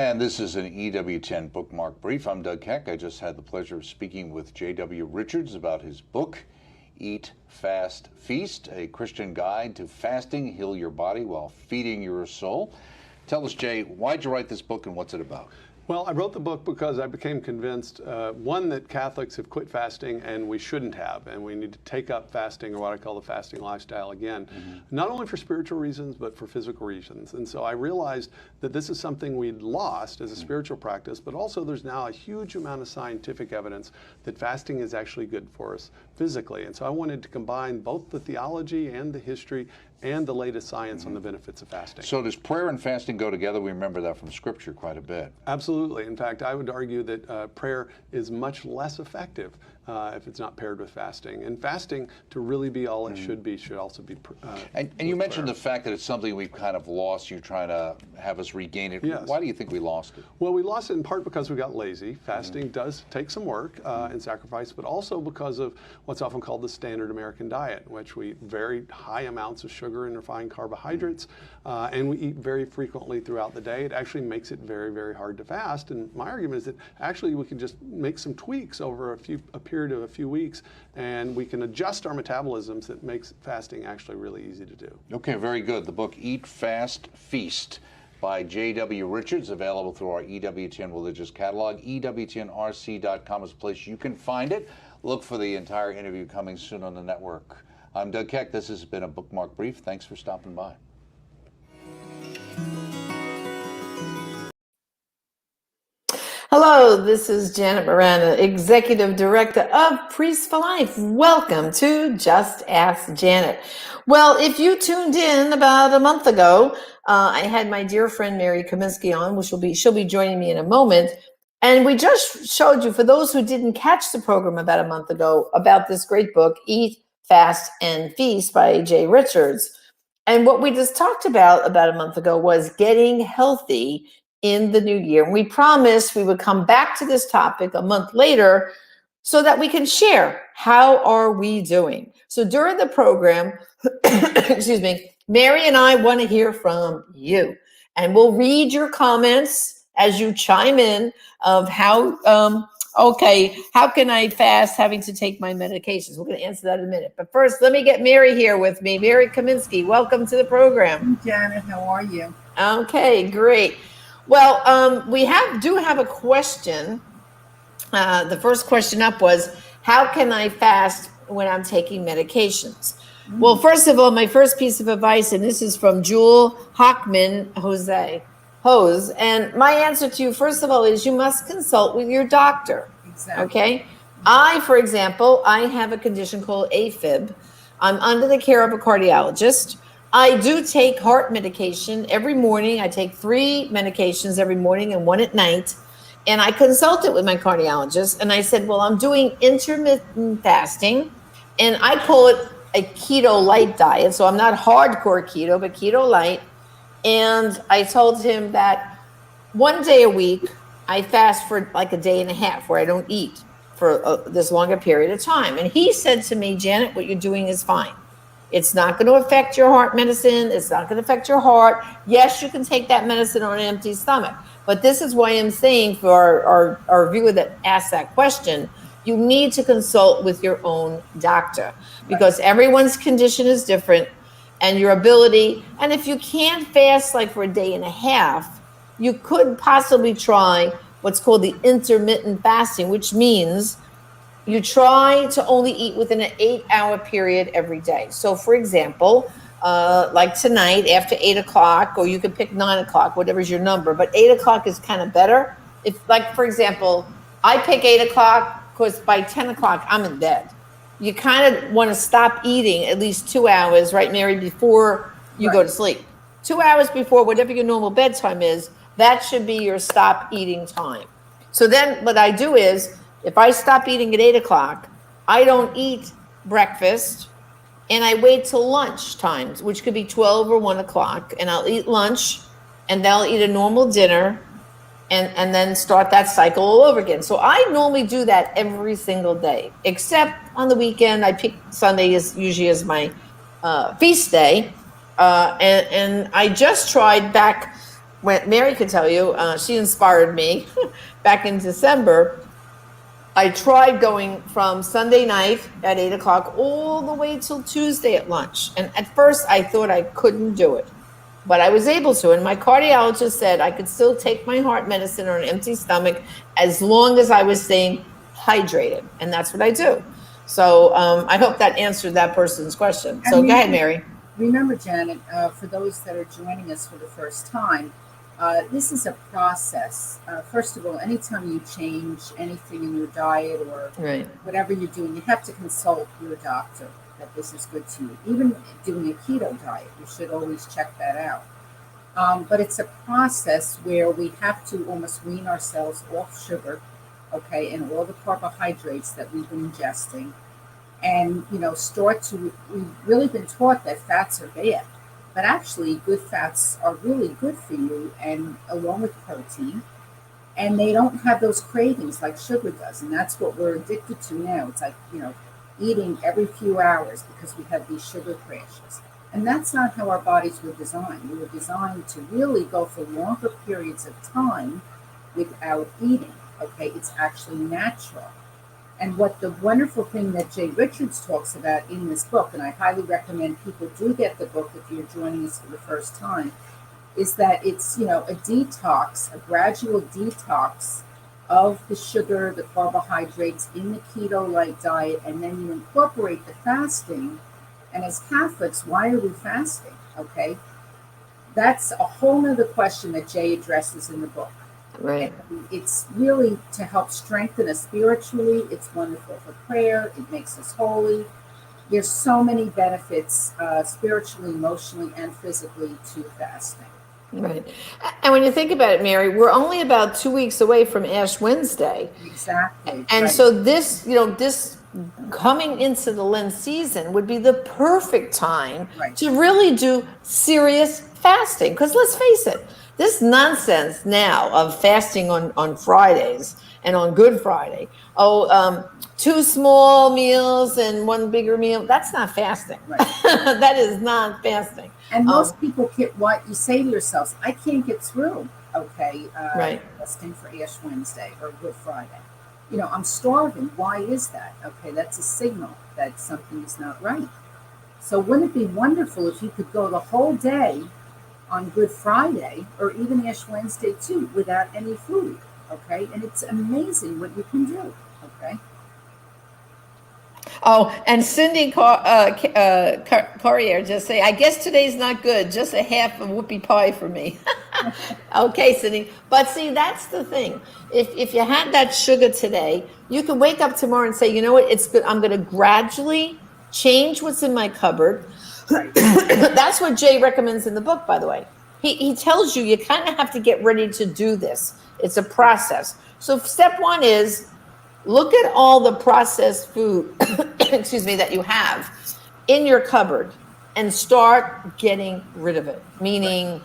And this is an EWTN Bookmark Brief. I'm Doug Keck. I just had the pleasure of speaking with J.W. Richards about his book, Eat, Fast, Feast, a Christian guide to fasting, heal your body while feeding your soul. Tell us, Jay, why'd you write this book and what's it about? Well, I wrote the book because I became convinced, one, that Catholics have quit fasting and we shouldn't have, and we need to take up fasting, or what I call the fasting lifestyle again, not only for spiritual reasons, but for physical reasons. And so I realized that this is something we'd lost as a spiritual practice, but also there's now a huge amount of scientific evidence that fasting is actually good for us physically. And so I wanted to combine both the theology and the history and the latest science on the benefits of fasting. So does prayer and fasting go together? We remember that from Scripture quite a bit. Absolutely. In fact, I would argue that prayer is much less effective if it's not paired with fasting. And fasting, to really be all it should be, should also be And you mentioned the fact that it's something we've kind of lost. You're trying to have us regain it. Yes. Why do you think we lost it? Well, we lost it in part because we got lazy. Fasting does take some work and sacrifice, but also because of what's often called the standard American diet, in which we eat very high amounts of sugar and refined carbohydrates, and we eat very frequently throughout the day. It actually makes it very, very hard to fast. And my argument is that actually we can just make some tweaks over a period of a few weeks, and we can adjust our metabolisms that makes fasting actually really easy to do. Okay, very good. The book Eat, Fast, Feast by J.W. Richards, available through our EWTN Religious Catalog. EWTNRC.com is a place you can find it. Look for the entire interview coming soon on the network. I'm Doug Keck. This has been a Bookmark Brief. Thanks for stopping by. Hello, this is Janet Miranda, Executive Director of Priests for Life. Welcome to Just Ask Janet. Well, if you tuned in about a month ago, I had my dear friend Mary Kaminsky on, which she'll be joining me in a moment. And we just showed you, for those who didn't catch the program about a month ago, about this great book, Eat, Fast, and Feast by Jay Richards. And what we just talked about a month ago was getting healthy in the new year. And we promised we would come back to this topic a month later so that we can share how are we doing. So during the program, excuse me, Mary and I want to hear from you. And we'll read your comments as you chime in of how can I fast having to take my medications? We're going to answer that in a minute. But first, let me get Mary here with me. Mary Kaminsky, welcome to the program. Janet, how are you? Okay, great. Well, we do have a question. The first question up was, how can I fast when I'm taking medications? Well, first of all, my first piece of advice, and this is from Jewel Hockman Hose, and my answer to you, first of all, is you must consult with your doctor. Exactly. Okay? For example, I have a condition called AFib. I'm under the care of a cardiologist. I do take heart medication every morning. I take 3 medications every morning and 1 at night. And I consulted with my cardiologist and I said, well, I'm doing intermittent fasting and I call it a keto light diet. So I'm not hardcore keto, but keto light. And I told him that 1 day a week, I fast for like a day and a half where I don't eat for this longer period of time. And he said to me, Janet, what you're doing is fine. It's not going to affect your heart medicine. It's not going to affect your heart. Yes, you can take that medicine on an empty stomach. But this is why I'm saying for our viewer that asked that question, you need to consult with your own doctor because everyone's condition is different and your ability. And if you can't fast like for a day and a half, you could possibly try what's called the intermittent fasting, which means you try to only eat within an 8-hour period every day. So for example, like tonight after 8 o'clock, or you could pick 9 o'clock, whatever's your number, but 8 o'clock is kind of better. If like, for example, I pick 8 o'clock because by 10 o'clock I'm in bed. You kind of want to stop eating at least 2 hours, right, Mary, before you go to sleep. 2 hours before whatever your normal bedtime is, that should be your stop eating time. So then what I do is, if I stop eating at 8 o'clock, I don't eat breakfast and I wait till lunch times, which could be 12 or 1 o'clock, and I'll eat lunch and then I'll eat a normal dinner and then start that cycle all over again. So I normally do that every single day, except on the weekend. I pick Sunday usually as my feast day. And I just tried back when Mary could tell you, she inspired me back in December. I tried going from Sunday night at 8 o'clock all the way till Tuesday at lunch. And at first I thought I couldn't do it, but I was able to. And my cardiologist said I could still take my heart medicine on an empty stomach as long as I was staying hydrated. And that's what I do. So I hope that answered that person's question. So go ahead, Mary. Remember, Janet, for those that are joining us for the first time, this is a process. First of all, anytime you change anything in your diet or Right. whatever you're doing, you have to consult your doctor that this is good to you. Even doing a keto diet, you should always check that out. But it's a process where we have to almost wean ourselves off sugar, okay, and all the carbohydrates that we've been ingesting. And, we've really been taught that fats are bad. But actually, good fats are really good for you, and along with protein. And they don't have those cravings like sugar does. And that's what we're addicted to now. It's like, eating every few hours because we have these sugar crashes. And that's not how our bodies were designed. We were designed to really go for longer periods of time without eating. Okay, it's actually natural. And what the wonderful thing that Jay Richards talks about in this book, and I highly recommend people do get the book if you're joining us for the first time, is that it's, a detox, a gradual detox of the sugar, the carbohydrates in the keto-like diet, and then you incorporate the fasting. And as Catholics, why are we fasting? Okay, that's a whole nother question that Jay addresses in the book. Right. And it's really to help strengthen us spiritually. It's wonderful for prayer. It makes us holy. There's so many benefits spiritually, emotionally, and physically to fasting. Right. And when you think about it, Mary, we're only about 2 weeks away from Ash Wednesday. Exactly. And right. so this coming into the Lent season would be the perfect time Right. to really do serious fasting. Because let's face it, this nonsense now of fasting on Fridays and on Good Friday, two small meals and one bigger meal, that's not fasting. Right. That is not fasting. And most people get what you say to yourselves, I can't get through, okay, Right. fasting for Ash Wednesday or Good Friday. I'm starving. Why is that? Okay, that's a signal that something is not right. So wouldn't it be wonderful if you could go the whole day on Good Friday or even Ash Wednesday too without any food, okay? And it's amazing what you can do, okay? Oh, and Cindy Carrier just say, I guess today's not good, just a half of whoopie pie for me. Okay, Cindy. But see, that's the thing. If you had that sugar today, you can wake up tomorrow and say, you know what, it's good. I'm going to gradually change what's in my cupboard. That's what Jay recommends in the book, by the way. He tells you kind of have to get ready to do this. It's a process. So step one is look at all the processed food, excuse me, that you have in your cupboard and start getting rid of it. Meaning,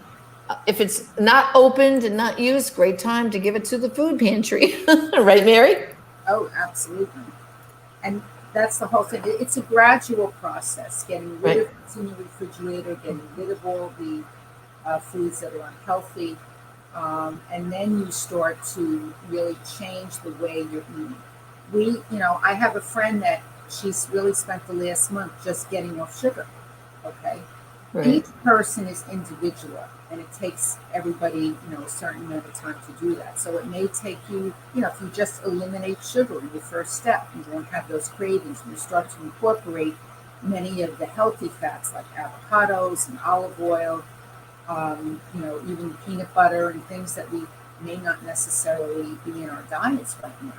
if it's not opened and not used, great time to give it to the food pantry. Right, Mary? Oh, absolutely. And that's the whole thing. It's a gradual process, getting rid of what's in the refrigerator, getting rid of all the foods that are unhealthy. And then you start to really change the way you're eating. I have a friend that she's really spent the last month just getting off sugar. Okay. Right. Each person is individual, and it takes everybody, a certain amount of time to do that. So it may take you, if you just eliminate sugar in your first step, you won't have those cravings, and you start to incorporate many of the healthy fats like avocados and olive oil, even peanut butter and things that we may not necessarily be in our diets right now.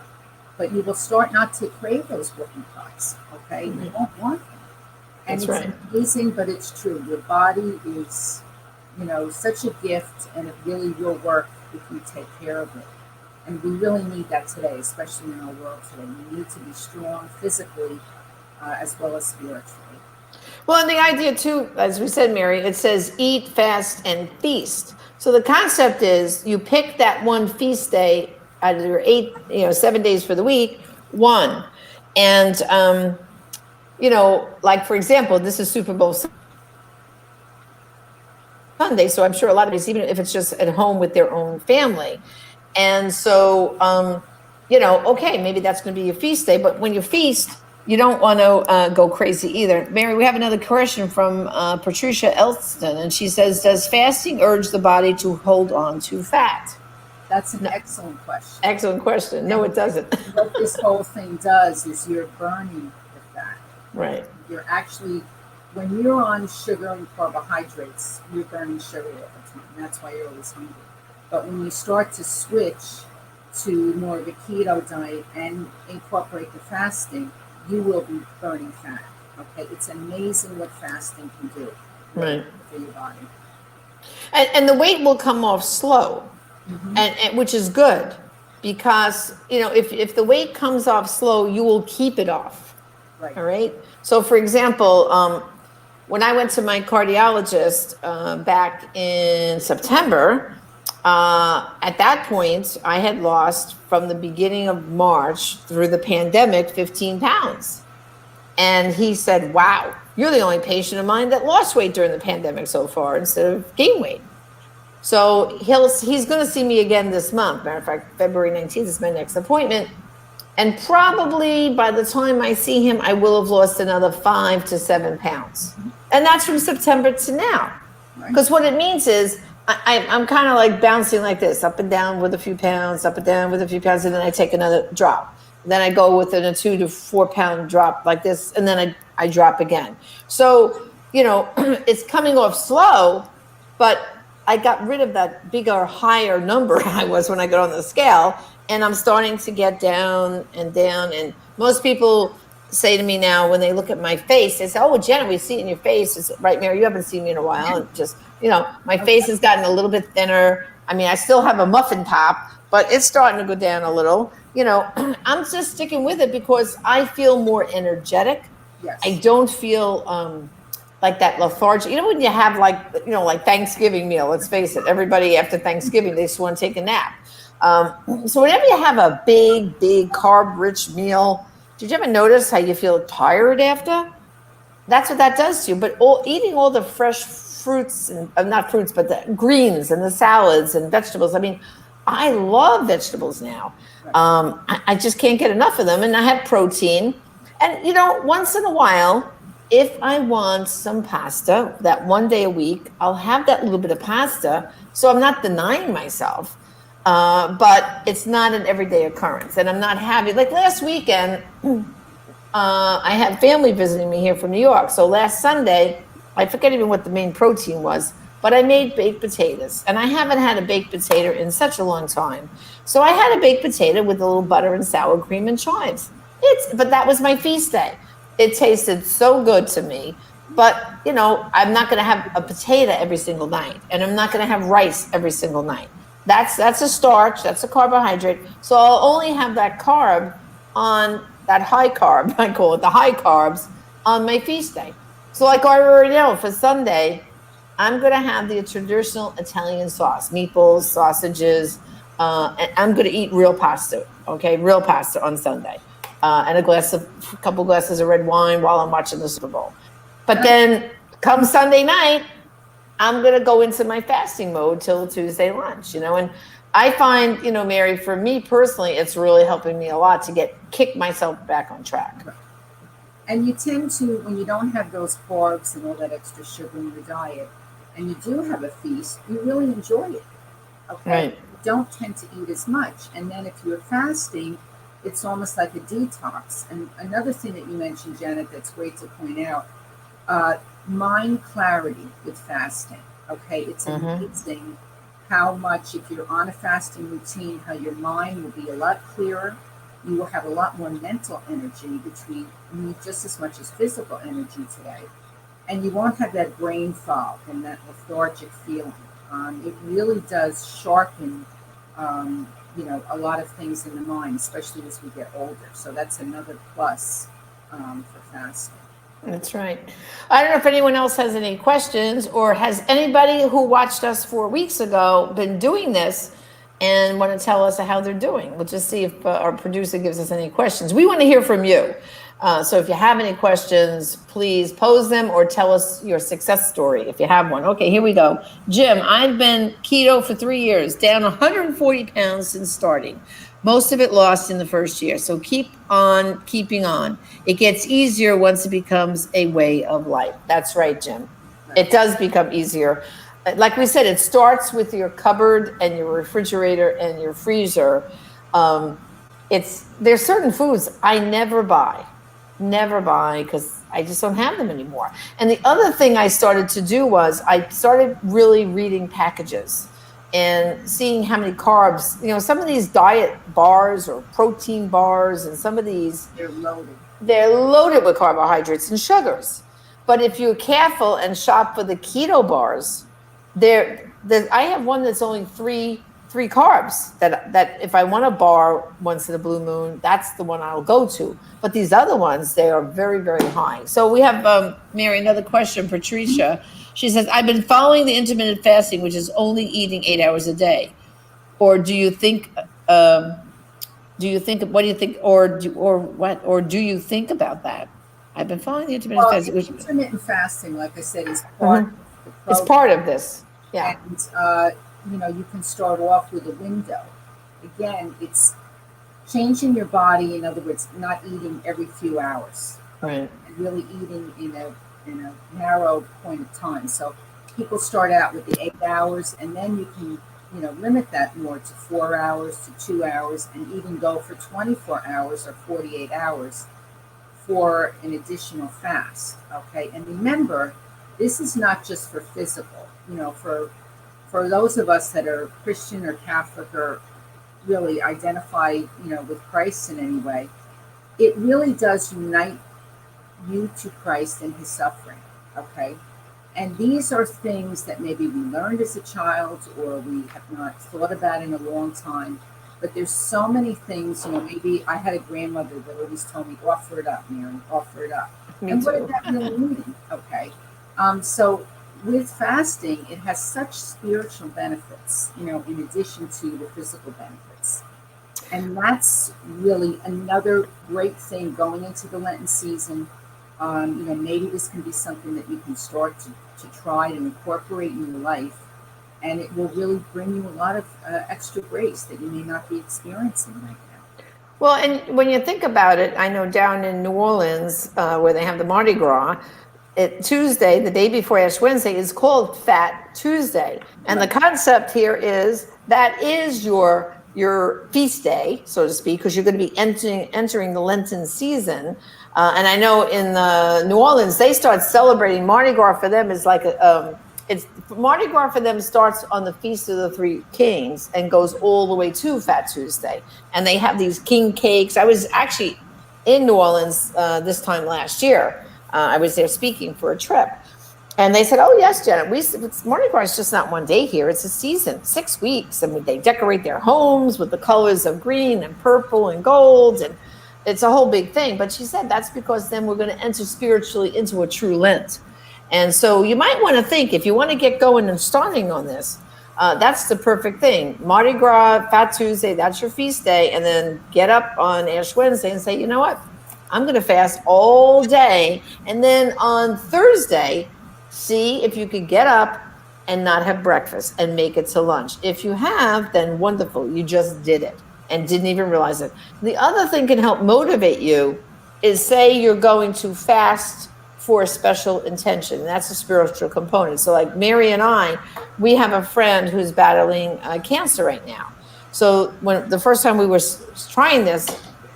But you will start not to crave those whoopie pies, okay? You won't want them. And That's it's right. amazing, but it's true. Your body is, such a gift, and it really will work if you take care of it. And we really need that today, especially in our world today. We need to be strong physically as well as spiritually. Well, and the idea too, as we said, Mary, it says eat, fast, and feast. So the concept is you pick that one feast day out of your 7 days for the week, one. And, like, for example, this is Super Bowl. Sunday. So I'm sure a lot of us, even if it's just at home with their own family. And so, okay, maybe that's going to be your feast day. But when you feast, you don't want to go crazy either. Mary, we have another question from Patricia Elston, and she says, does fasting urge the body to hold on to fat? That's an excellent question. Excellent question. No, it doesn't. What this whole thing does is you're burning the fat. Right. You're actually, when you're on sugar and carbohydrates, you're burning sugar all the time. That's why you're always hungry. But when you start to switch to more of a keto diet and incorporate the fasting, you will be burning fat. Okay, it's amazing what fasting can do Right. for your body. And the weight will come off slow, and which is good, because if the weight comes off slow, you will keep it off. Right. All right. So, for example, when I went to my cardiologist back in September, at that point, I had lost from the beginning of March through the pandemic 15 pounds. And he said, wow, you're the only patient of mine that lost weight during the pandemic so far instead of gain weight. So he's going to see me again this month. Matter of fact, February 19th is my next appointment. And probably by the time I see him, I will have lost another 5 to 7 pounds. And that's from September to now. Because what it means is I'm kind of like bouncing like this, up and down with a few pounds, up and down with a few pounds, and then I take another drop. Then I go within a 2 to 4 pound drop like this, and then I drop again. So, it's coming off slow, but I got rid of that bigger, higher number I was when I got on the scale, and I'm starting to get down and down. And most people say to me now, when they look at my face, they say, oh, Jenna, we see it in your face. It's, right, Mary, you haven't seen me in a while. And just, my face has gotten a little bit thinner. I mean, I still have a muffin top, but it's starting to go down a little. I'm just sticking with it because I feel more energetic. Yes. I don't feel like that lethargic. When you have like Thanksgiving meal, let's face it, everybody after Thanksgiving, they just want to take a nap. So whenever you have a big carb-rich meal, did you ever notice how you feel tired after? That's what that does to you. But eating all the fresh fruits, and not fruits, but the greens and the salads and vegetables. I mean, I love vegetables now. I just can't get enough of them. And I have protein. And, once in a while, if I want some pasta, that one day a week, I'll have that little bit of pasta. So I'm not denying myself. But it's not an everyday occurrence. And I'm not having, like last weekend, I had family visiting me here from New York. So last Sunday, I forget even what the main protein was, but I made baked potatoes. And I haven't had a baked potato in such a long time. So I had a baked potato with a little butter and sour cream and chives. But that was my feast day. It tasted so good to me. But, I'm not going to have a potato every single night. And I'm not going to have rice every single night. That's a starch, that's a carbohydrate. So I'll only have that carb on that high carb, I call it the high carbs, on my feast day. So like I already know, for Sunday, I'm going to have the traditional Italian sauce, meatballs, sausages, and I'm going to eat real pasta, okay? Real pasta on Sunday. And a couple glasses of red wine while I'm watching the Super Bowl. But then come Sunday night, I'm going to go into my fasting mode till Tuesday lunch, and I find, Mary, for me personally, it's really helping me a lot to kick myself back on track. And you tend to, when you don't have those carbs and all that extra sugar in your diet, and you do have a feast, you really enjoy it. Okay. Right. You don't tend to eat as much. And then if you're fasting, it's almost like a detox. And another thing that you mentioned, Janet, that's great to point out, mind clarity with fasting. Okay. It's amazing how much, if you're on a fasting routine, how your mind will be a lot clearer. You will have a lot more mental energy just as much as physical energy today. And you won't have that brain fog and that lethargic feeling. It really does sharpen, a lot of things in the mind, especially as we get older. So that's another plus for fasting. That's right. I don't know if anyone else has any questions, or has anybody who watched us 4 weeks ago been doing this and want to tell us how they're doing. We'll just see if our producer gives us any questions. We want to hear from you. So if you have any questions, please pose them or tell us your success story if you have one. Okay, here we go. Jim, I've been keto for 3 years, down 140 pounds since starting. Most of it lost in the first year. So keep on keeping on. It gets easier once it becomes a way of life. That's right, Jim. It does become easier. Like we said, it starts with your cupboard and your refrigerator and your freezer. There's certain foods I never buy because I just don't have them anymore. And the other thing I started to do was I started really reading packages and seeing how many carbs, some of these diet bars or protein bars and some of these, they're loaded with carbohydrates and sugars. But if you're careful and shop for the keto bars, I have one that's only three carbs that if I want a bar once in a blue moon, that's the one I'll go to. But these other ones, they are very, very high. So we have, Mary, another question, Patricia. She says, I've been following the intermittent fasting, which is only eating 8 hours a day. Or do you think, what do you think, or do you think about that? I've been following the intermittent fasting. Intermittent fasting, like I said, is part it's part of this. Yeah. And, you can start off with a window. Again, it's changing your body. In other words, not eating every few hours. Right. And really eating in a narrow point of time. So people start out with the 8 hours, and then you can, limit that more to 4 hours to 2 hours, and even go for 24 hours or 48 hours for an additional fast. Okay. And remember, this is not just for physical, for those of us that are Christian or Catholic or really identify, with Christ in any way, it really does unite you to Christ and his suffering, okay? And these are things that maybe we learned as a child or we have not thought about in a long time, but there's so many things, maybe I had a grandmother that always told me, offer it up, Mary, offer it up. And what did that really mean? Okay. So with fasting, it has such spiritual benefits, in addition to the physical benefits. And that's really another great thing going into the Lenten season. Maybe this can be something that you can start to try to incorporate in your life. And it will really bring you a lot of extra grace that you may not be experiencing right now. Well, and when you think about it, I know down in New Orleans, where they have the Mardi Gras, Tuesday, the day before Ash Wednesday, is called Fat Tuesday. And the concept here is that is your feast day, so to speak, because you're going to be entering the Lenten season. And I know in New Orleans, they start celebrating Mardi Gras. For them is like Mardi Gras for them starts on the Feast of the Three Kings and goes all the way to Fat Tuesday. And they have these king cakes. I was actually in New Orleans this time last year. I was there speaking for a trip. And they said, oh, yes, Janet, Mardi Gras is just not one day here. It's a season, 6 weeks. I mean, they decorate their homes with the colors of green and purple and gold. And it's a whole big thing. But she said that's because then we're going to enter spiritually into a true Lent. And so you might want to think, if you want to get going and starting on this, that's the perfect thing. Mardi Gras, Fat Tuesday, that's your feast day. And then get up on Ash Wednesday and say, you know what? I'm going to fast all day. And then on Thursday, see if you could get up and not have breakfast and make it to lunch. If you have, then wonderful. You just did it and didn't even realize it. The other thing can help motivate you is say you're going to fast for a special intention. That's a spiritual component. So like Mary and I, we have a friend who's battling cancer right now. So when the first time we were trying this,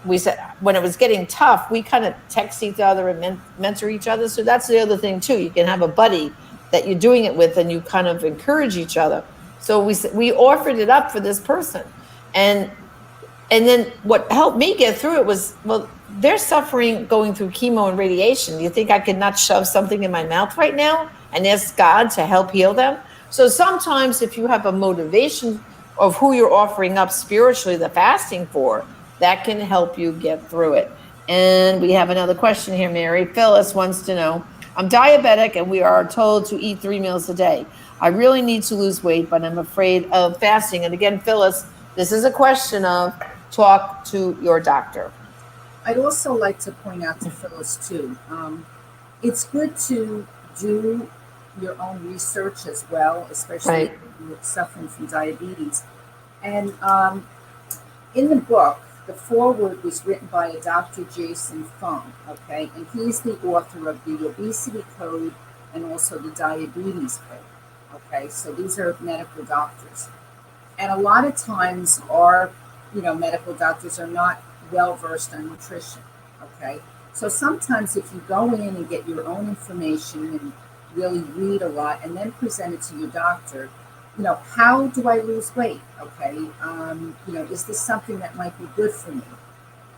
we said when it was getting tough, we kind of text each other and mentor each other. So that's the other thing too. You can have a buddy that you're doing it with, and you kind of encourage each other. So we offered it up for this person, and then what helped me get through it was, well, they're suffering going through chemo and radiation. Do you think I could not shove something in my mouth right now and ask God to help heal them? So sometimes if you have a motivation of who you're offering up spiritually the fasting for, that can help you get through it. And we have another question here, Mary. Phyllis wants to know, I'm diabetic and we are told to eat 3 meals a day. I really need to lose weight, but I'm afraid of fasting. And again, Phyllis, this is a question of talk to your doctor. I'd also like to point out to Phyllis too, it's good to do your own research as well, especially Right. if you're suffering from diabetes. And in the book, the foreword was written by a Dr. Jason Fung, okay? And he's the author of the Obesity Code and also the Diabetes Code, okay? So these are medical doctors. And a lot of times our, medical doctors are not well versed on nutrition, okay? So sometimes if you go in and get your own information and really read a lot and then present it to your doctor, how do I lose weight? Okay, is this something that might be good for me?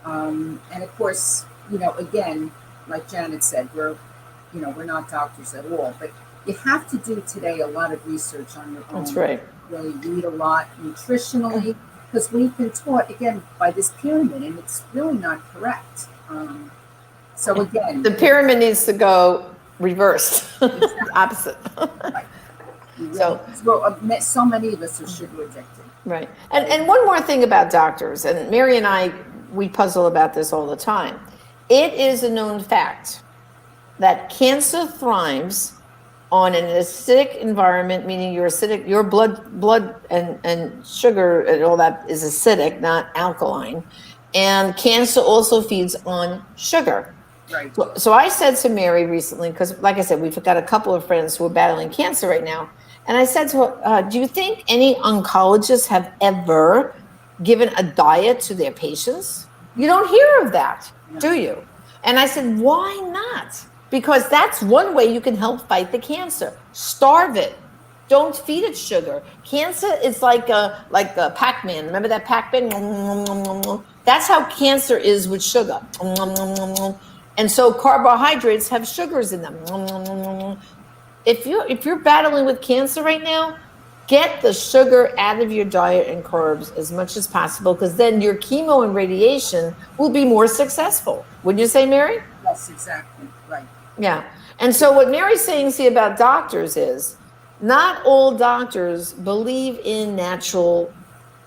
And of course, again, like Janet said, we're not doctors at all, but you have to do today a lot of research on your own. That's right. Really read a lot nutritionally, because we've been taught again by this pyramid, and it's really not correct. So again, The pyramid needs to go reversed, opposite. right. So- So many of us are sugar addicted. Right. And one more thing about doctors, and Mary and I, we puzzle about this all the time. It is a known fact that cancer thrives on an acidic environment, meaning your blood and sugar and all that is acidic, not alkaline. And cancer also feeds on sugar. Right. So I said to Mary recently, because like I said, we've got a couple of friends who are battling cancer right now. And I said to her, do you think any oncologists have ever given a diet to their patients? You don't hear of that, do you? And I said, why not? Because that's one way you can help fight the cancer. Starve it. Don't feed it sugar. Cancer is like a Pac-Man. Remember that Pac-Man? That's how cancer is with sugar. And so carbohydrates have sugars in them. If you're battling with cancer right now, get the sugar out of your diet and carbs as much as possible, because then your chemo and radiation will be more successful. Wouldn't you say, Mary? Yes, exactly. Right. Yeah. And so what Mary's saying, see, about doctors is not all doctors believe in natural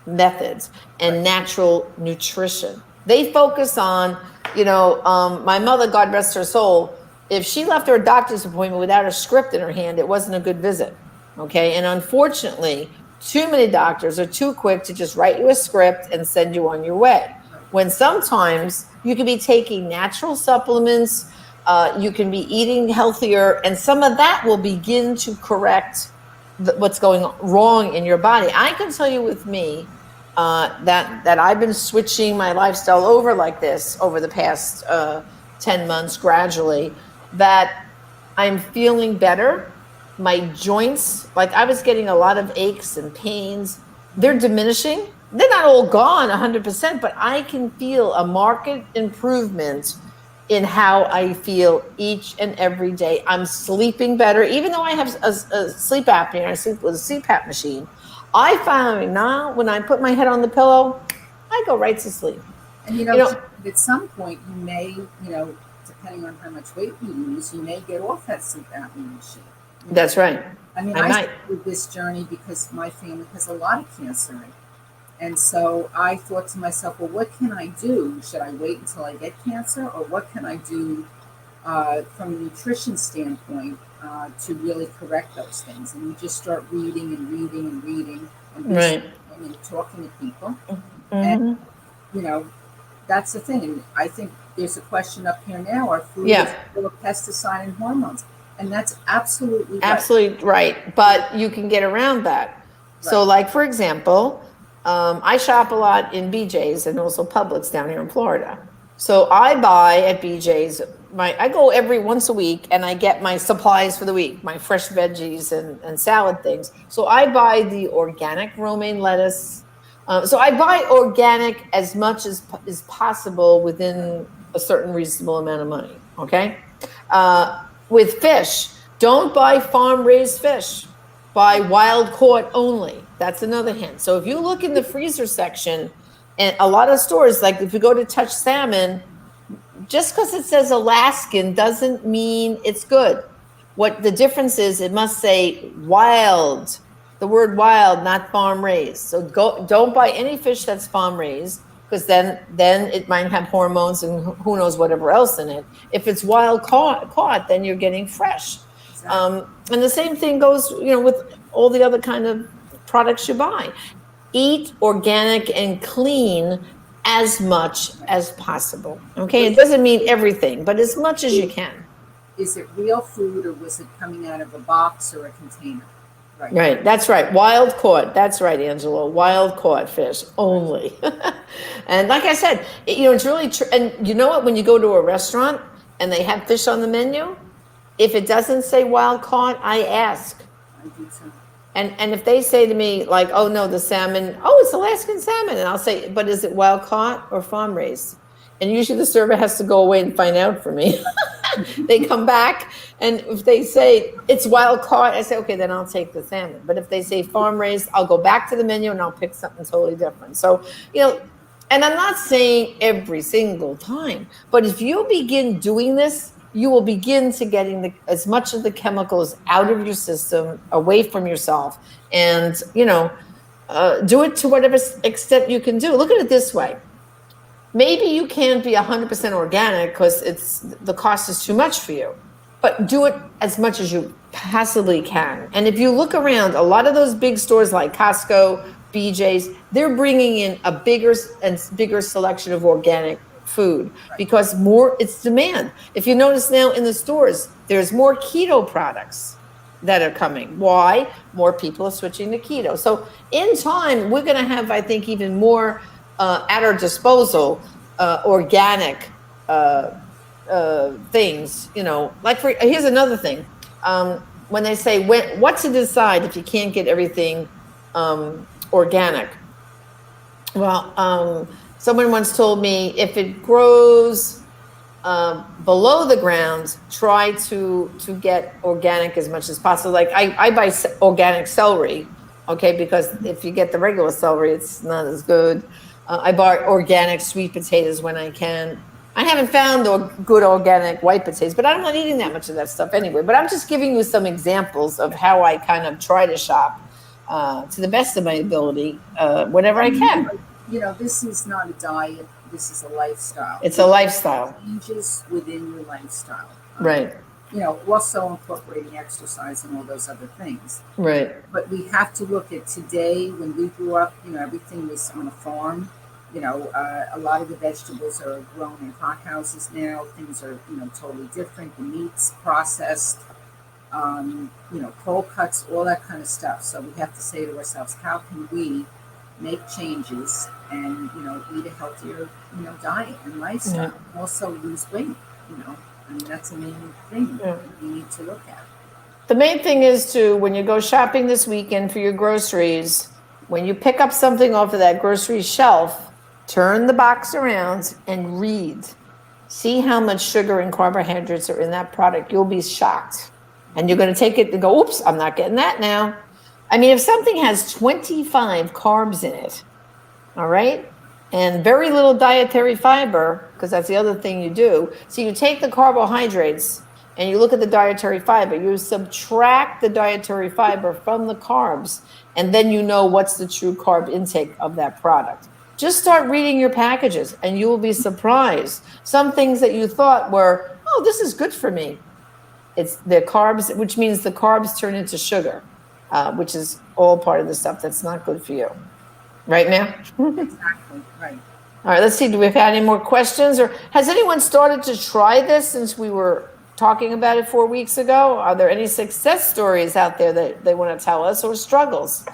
methods and natural nutrition. They focus on, my mother, God rest her soul, if she left her doctor's appointment without a script in her hand, it wasn't a good visit. Okay. And unfortunately, too many doctors are too quick to just write you a script and send you on your way. When sometimes you could be taking natural supplements, you can be eating healthier, and some of that will begin to correct what's going wrong in your body. I can tell you with me that I've been switching my lifestyle over like this over the past 10 months gradually, that I'm feeling better. My joints, like I was getting a lot of aches and pains, they're diminishing. They're not all gone 100%, but I can feel a marked improvement in how I feel each and every day. I'm sleeping better, even though I have a sleep apnea and I sleep with a CPAP machine. I find now when I put my head on the pillow, I go right to sleep. And at some point you may, depending on how much weight you lose, you may get off that sleep apnea machine. That's right. I mean, I started this journey because my family has a lot of cancer. And so I thought to myself, well, what can I do? Should I wait until I get cancer? Or what can I do from a nutrition standpoint to really correct those things? And you just start reading and reading and reading and Right. and talking to people. Mm-hmm. And, that's the thing. And I think there's a question up here now. Our food Yeah. is full of pesticide and hormones. And that's absolutely right. Absolutely right. But you can get around that. So Right. like, for example, I shop a lot in BJ's and also Publix down here in Florida. So I buy at BJ's, I go every once a week and I get my supplies for the week, my fresh veggies and salad things. So I buy the organic romaine lettuce. So I buy organic as much as is possible within a certain reasonable amount of money. Okay. With fish, don't buy farm raised fish. Buy wild caught only. That's another hint. So if you look in the freezer section, and a lot of stores, like if you go to Touch Salmon, just because it says Alaskan doesn't mean it's good. What the difference is, it must say wild, the word wild, not farm raised. So don't buy any fish that's farm raised. because then it might have hormones and who knows whatever else in it. If it's wild caught, then you're getting fresh. And the same thing goes, with all the other kind of products you buy. Eat organic and clean as much as possible. Okay, it doesn't mean everything, but as much as you can. Is it real food, or was it coming out of a box or a container? Right, that's right. Wild caught. That's right, Angela. Wild caught fish only. And like I said, it's really true. And you know what? When you go to a restaurant and they have fish on the menu, if it doesn't say wild caught, I ask. I do too. And if they say to me, like, oh no, the salmon, oh, it's Alaskan salmon, and I'll say, but is it wild caught or farm raised? And usually the server has to go away and find out for me. They come back, and if they say it's wild caught, I say, okay, then I'll take the salmon. But if they say farm raised, I'll go back to the menu and I'll pick something totally different. So, and I'm not saying every single time, but if you begin doing this, you will begin to getting as much of the chemicals out of your system, away from yourself, and do it to whatever extent you can do. Look at it this way. Maybe you can't be 100% organic because the cost is too much for you, but do it as much as you possibly can. And if you look around, a lot of those big stores like Costco, BJ's, they're bringing in a bigger and bigger selection of organic food because it's demand. If you notice now in the stores, there's more keto products that are coming. Why? More people are switching to keto. So in time, we're going to have, I think, even more at our disposal, organic things, here's another thing. When they say what to decide if you can't get everything organic. Well, someone once told me if it grows below the ground, try to get organic as much as possible. Like I buy organic celery, okay, because if you get the regular celery, it's not as good. I buy organic sweet potatoes when I can. I haven't found good organic white potatoes, but I'm not eating that much of that stuff anyway. But I'm just giving you some examples of how I kind of try to shop to the best of my ability, whenever I can. This is not a diet. This is a lifestyle. It's a lifestyle. Changes within your lifestyle. Right. Also incorporating exercise and all those other things. Right. But we have to look at today. When we grew up, everything was on a farm. A lot of the vegetables are grown in hothouses now. Things are, totally different. The meat's processed, cold cuts, all that kind of stuff. So we have to say to ourselves, how can we make changes and, eat a healthier, diet and lifestyle? Yeah. Also lose weight, that's the main thing we need to look at. The main thing is when you go shopping this weekend for your groceries, when you pick up something off of that grocery shelf, turn the box around and read. See how much sugar and carbohydrates are in that product. You'll be shocked. And you're going to take it and go, oops, I'm not getting that now. I mean, if something has 25 carbs in it, all right, and very little dietary fiber, because that's the other thing you do. So you take the carbohydrates and you look at the dietary fiber, you subtract the dietary fiber from the carbs, and then you know what's the true carb intake of that product. Just start reading your packages and you will be surprised. Some things that you thought were, oh, this is good for me. It's the carbs, which means the carbs turn into sugar, which is all part of the stuff that's not good for you. Right, ma'am? Exactly, right. All right, let's see. Do we have any more questions? Or has anyone started to try this since we were talking about it 4 weeks ago? Are there any success stories out there that they want to tell us, or struggles?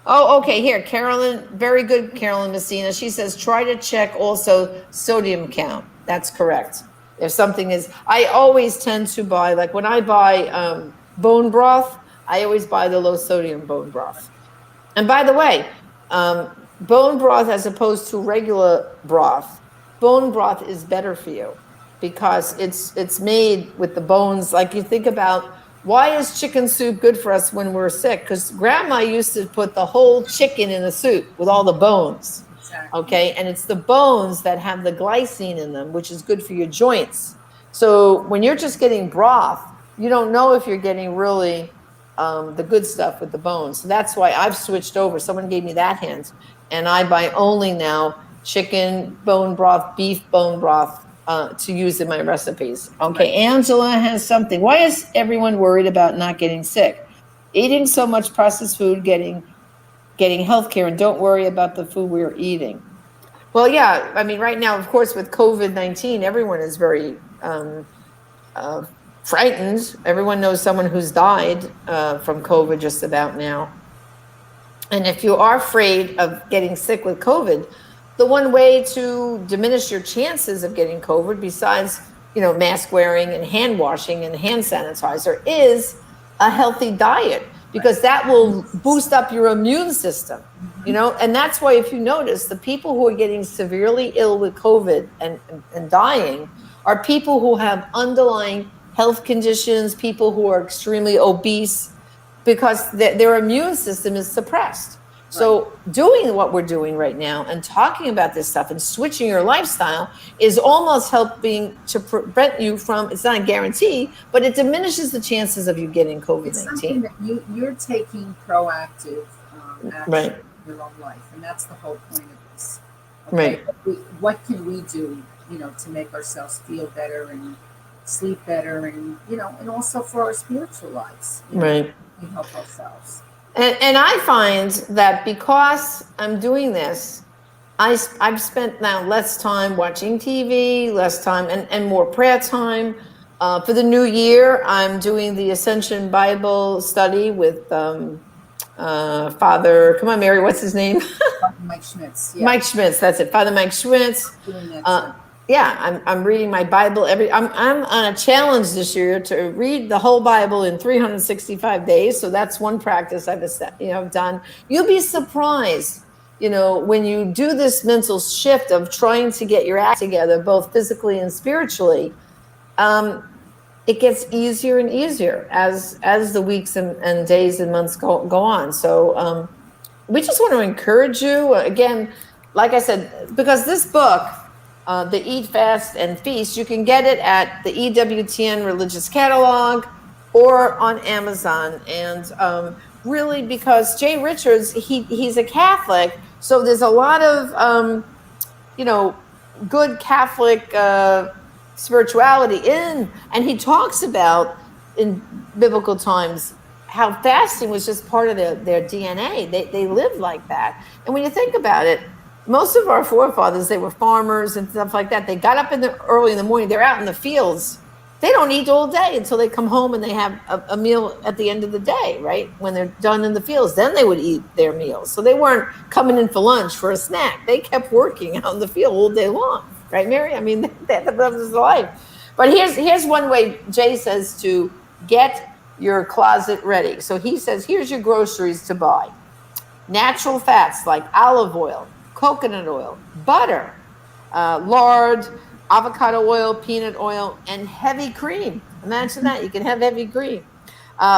Oh, okay, here, Carolyn, very good, Carolyn Messina. She says, try to check also sodium count. That's correct. If something is, I always tend to buy, like when I buy bone broth, I always buy the low sodium bone broth. And by the way, bone broth as opposed to regular broth, bone broth is better for you because it's made with the bones. Like you think about, why is chicken soup good for us when we're sick? Because grandma used to put the whole chicken in the soup with all the bones. Exactly. Okay, and it's the bones that have the glycine in them, which is good for your joints. So when you're just getting broth, you don't know if you're getting really the good stuff with the bones. So that's why I've switched over. Someone gave me that hint. and I buy only now chicken bone broth, beef bone broth to use in my recipes. Okay, Angela has something. Why is everyone worried about not getting sick? Eating so much processed food, getting health care, and don't worry about the food we're eating. Well, yeah, I mean, right now, of course, with COVID-19, everyone is very frightened. Everyone knows someone who's died from COVID just about now. And if you are afraid of getting sick with COVID, the one way to diminish your chances of getting COVID, besides, mask wearing and hand washing and hand sanitizer, is a healthy diet, because that will boost up your immune system, and that's why, if you notice, the people who are getting severely ill with COVID and dying are people who have underlying health conditions, people who are extremely obese, because their immune system is suppressed. So doing what we're doing right now and talking about this stuff and switching your lifestyle is almost helping to prevent you from, it's not a guarantee, but it diminishes the chances of you getting COVID-19. It's something that you're taking proactive action in your own life, and that's the whole point of this. Okay? Right. What can we do, to make ourselves feel better and sleep better, and and also for our spiritual lives. Right. We help ourselves. And I find that because I'm doing this, I've spent now less time watching TV, less time and more prayer time. For the new year, I'm doing the Ascension Bible study with Father, come on, Mary, what's his name? Mike Schmitz. Yeah. Mike Schmitz, that's it. Father Mike Schmitz. I'm reading my Bible I'm on a challenge this year to read the whole Bible in 365 days. So that's one practice I've done. You'll be surprised, when you do this mental shift of trying to get your act together, both physically and spiritually, it gets easier and easier as the weeks and days and months go on. So we just want to encourage you again, like I said, because this book, the Eat, Fast, and Feast, you can get it at the EWTN Religious Catalog or on Amazon. And really, because Jay Richards, he's a Catholic, so there's a lot of, good Catholic spirituality and he talks about, in biblical times, how fasting was just part of their DNA. They lived like that. And when you think about it, most of our forefathers, they were farmers and stuff like that. They got up early in the morning. They're out in the fields. They don't eat all day until they come home and they have a meal at the end of the day, right? When they're done in the fields, then they would eat their meals. So they weren't coming in for lunch for a snack. They kept working out in the field all day long, right, Mary? I mean, that was life. But here's one way Jay says to get your closet ready. So he says, here's your groceries to buy. Natural fats like olive oil, coconut oil, butter, lard, avocado oil, peanut oil, and heavy cream. Imagine that, you can have heavy cream.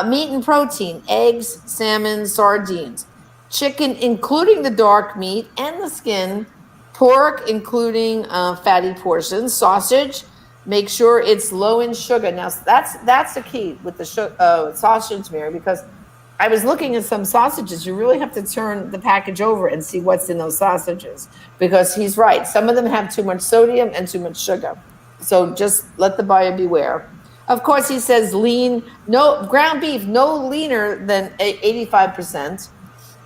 Meat and protein, eggs, salmon, sardines. Chicken, including the dark meat and the skin. Pork, including fatty portions. Sausage, make sure it's low in sugar. Now, that's the key with the sausage, Mary, because I was looking at some sausages. You really have to turn the package over and see what's in those sausages, because he's right. Some of them have too much sodium and too much sugar. So just let the buyer beware. Of course, he says lean, no ground beef, no leaner than 85%.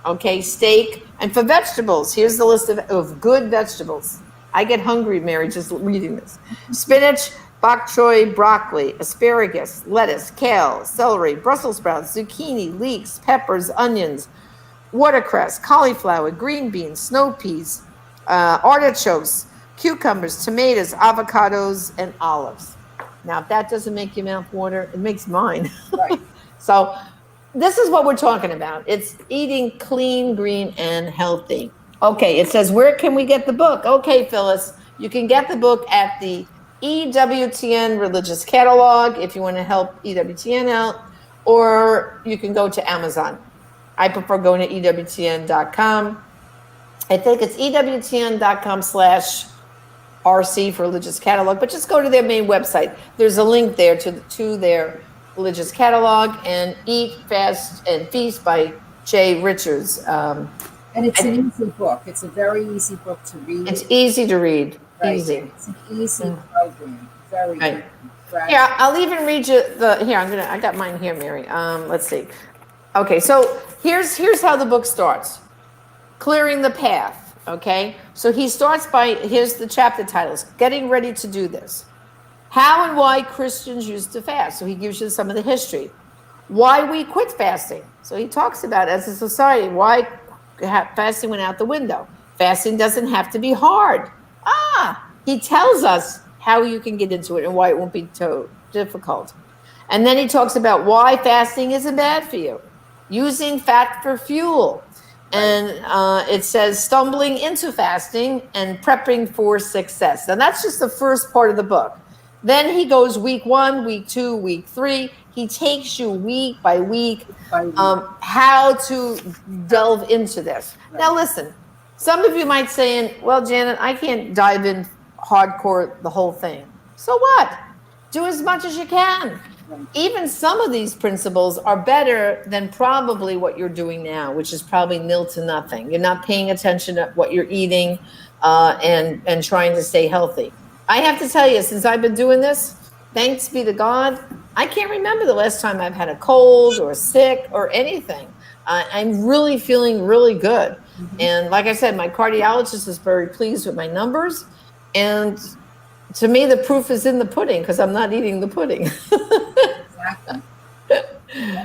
Okay, steak. And for vegetables, here's the list of good vegetables. I get hungry, Mary, just reading this. Spinach, bok choy, broccoli, asparagus, lettuce, kale, celery, Brussels sprouts, zucchini, leeks, peppers, onions, watercress, cauliflower, green beans, snow peas, artichokes, cucumbers, tomatoes, avocados, and olives. Now, if that doesn't make your mouth water, it makes mine. Right. So this is what we're talking about. It's eating clean, green, and healthy. Okay, it says, where can we get the book? Okay, Phyllis, you can get the book at the EWTN Religious Catalog if you want to help EWTN out, or you can go to Amazon. I prefer going to EWTN.com. I think it's EWTN.com/RC for Religious Catalog, but just go to their main website. There's a link there to their Religious Catalog, and Eat, Fast, and Feast by Jay Richards. And it's an easy book. It's a very easy book to read. It's easy to read. Right. Easy. It's an easy program. Very Right. good. Here, I'll even read you I got mine here, Mary. Let's see. Okay, so here's how the book starts. Clearing the path, okay? So he starts here's the chapter titles, Getting Ready to Do This. How and why Christians used to fast. So he gives you some of the history. Why we quit fasting. So he talks about, as a society, why fasting went out the window. Fasting doesn't have to be hard. He tells us how you can get into it and why it won't be so difficult. And then he talks about why fasting isn't bad for you. Using fat for fuel. And it says stumbling into fasting and prepping for success. And that's just the first part of the book. Then he goes week 1, week 2, week 3. He takes you week by week how to delve into this. Right. Now listen, some of you might say, well, Janet, I can't dive in hardcore the whole thing. So what? Do as much as you can. Even some of these principles are better than probably what you're doing now, which is probably nil to nothing. You're not paying attention to what you're eating and trying to stay healthy. I have to tell you, since I've been doing this, thanks be to God, I can't remember the last time I've had a cold or sick or anything. I'm really feeling really good. Mm-hmm. And like I said, my cardiologist is very pleased with my numbers. And to me, the proof is in the pudding because I'm not eating the pudding. Exactly.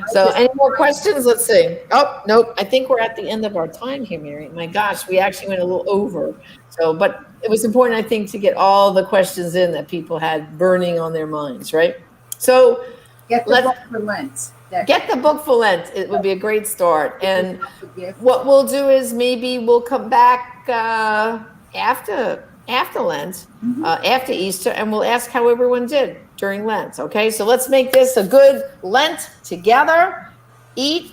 So any more questions? Let's see. Oh, nope. I think we're at the end of our time here, Mary. My gosh, we actually went a little over. So, but it was important, I think, to get all the questions in that people had burning on their minds, right? So get the book for Lent. Get the book for Lent. It would be a great start. And what we'll do is maybe we'll come back after Lent, after Easter, and we'll ask how everyone did during Lent. Okay, so let's make this a good Lent together. Eat,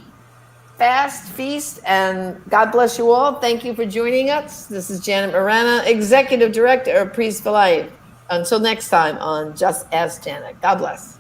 fast, feast, and God bless you all. Thank you for joining us. This is Janet Marana, Executive Director of Priests for Life. Until next time on Just Ask Janet. God bless.